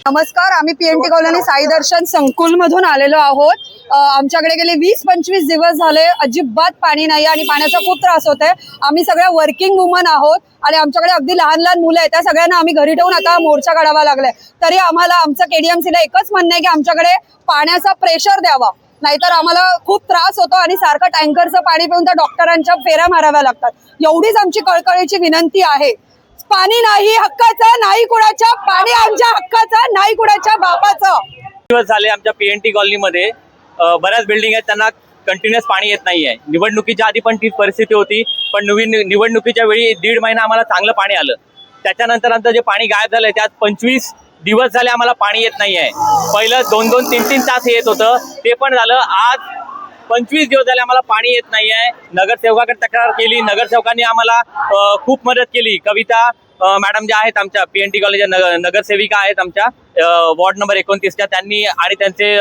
नमस्कार, आम्ही PNT colony Sai दर्शन संकुल मधून आलेलो आहोत। आमच्याकडे गेले 20-25 दिवस झाले अजिबात पाणी नाही आणि पाण्याचा खूप त्रास होत आहे। आम्ही सगळ्या वर्किंग वुमन आहोत आणि आमच्याकडे अगदी लहान लहान मुलं आहेत, त्या सगळ्यांना आम्ही घरी ठेवून आता मोर्चा काढावा लागलाय। तरी आम्हाला आमचं केडीएमसीला एकच म्हणणं आहे की आमच्याकडे पाण्याचा प्रेशर द्यावा, नाहीतर आम्हाला खूप त्रास होतो आणि सारखं टँकरचं पाणी पिऊन त्या डॉक्टरांच्या फेऱ्या माराव्या लागतात। एवढीच आमची कळकळीची विनंती आहे। पाणी नाही हक्काचं, नाही कुणाच्या, पाणी आमच्या हक्काचं, नाही कुणाच्या बापाचं। दिवस झाले आमच्या पीएनटी कॉलनीमध्ये बऱ्याच बिल्डिंग आहेत, त्यांना कंटिन्युअस पाणी येत नाहीये। निवडणुकीच्या आधी पण तीच परिस्थिती होती, पण निवडणुकीच्या वेळी 1.5 महिना आम्हाला चांगलं पाणी आलं। त्याच्यानंतर जे पाणी गायब झालंय त्यात 25 दिवस झाले आम्हाला पाणी येत नाहीये। पहिलं 2-2, 3-3 तास येत होतं, ते पण झालं। आज 25 दिवस झाले आम्हाला पाणी येत नाहीये। नगरसेवकाकडे तक्रार केली, नगरसेवकांनी आम्हाला खूप मदत केली। कविता मॅडम ज्या आहेत आमच्या पीएनटी कॉलेजच्या नगरसेविका आहेत आमच्या वॉर्ड नंबर 29च्या, त्यांनी आणि त्यांचे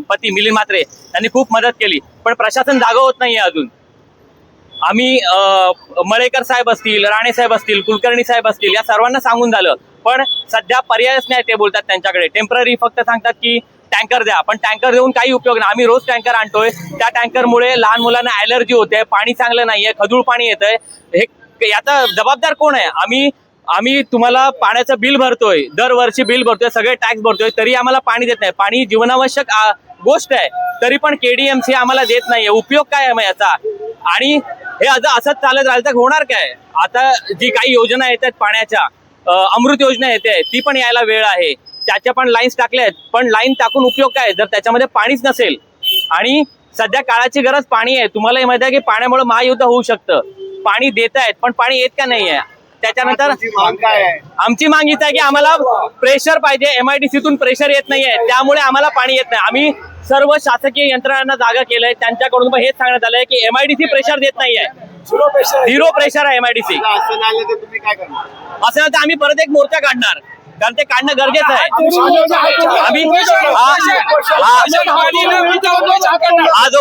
पती मिलिंद म्हात्रे त्यांनी खूप मदत केली, पण प्रशासन जागं होत नाहीये अजून। आम्ही मळेकर साहेब असतील, राणे साहेब असतील, कुलकर्णी साहेब असतील, या सर्वांना सांगून झालं, पण सध्या पर्यायच नाही। ते बोलतात त्यांच्याकडे टेम्पररी फक्त सांगतात की टँकर द्या, पण टँकर देऊन काही उपयोग नाही। आम्ही रोज टँकर आणतोय, त्या टँकरमुळे लहान मुलांना ॲलर्जी होते, पाणी चांगलं नाहीये, खदूळ पाणी येतंय। हे याचा जबाबदार कोण आहे? आम्ही तुम्हाला पाण्याचं बिल भरतोय, दरवर्षी बिल भरतोय, सगळे टॅक्स भरतोय, तरी आम्हाला पाणी देत नाही। पाणी जीवनावश्यक गोष्ट आहे, तरी पण केडीएमसी आम्हाला देत नाहीये। उपयोग काय आहे मग याचा? आणि हे असंच चालत राहिलं तर होणार काय? आता जी काही योजना येतात पाण्याच्या, अमृत योजना येते, ती पण यायला वेळ आहे। त्याच्या पण लाईन्स टाकल्या आहेत, पण लाईन टाकून उपयोग काय जर त्याच्यामध्ये पाणीच नसेल? आणि सध्या काळाची गरज पाणी आहे। तुम्हालाही माहिती आहे की पाण्यामुळे महायुद्ध होऊ शकतं। पाणी देत आहेत पण पाणी येत का नाहीये? त्याच्यानंतर आमची माग हीच आहे की आम्हाला प्रेशर पाहिजे। एमआयडीसीतून प्रेशर येत नाहीये, त्यामुळे आम्हाला पाणी येत नाही। आम्ही सर्व शासकीय यंत्रणांना जागा केलंय, त्यांच्याकडून हेच सांगण्यात आलंय की एमआयडीसी प्रेशर देत नाहीये, झिरो प्रेशर आहे एमआयडीसी। असं तर आम्ही परत एक मोर्चा काढणार, कारण ते काढणं गरजेचं आहे। आम्ही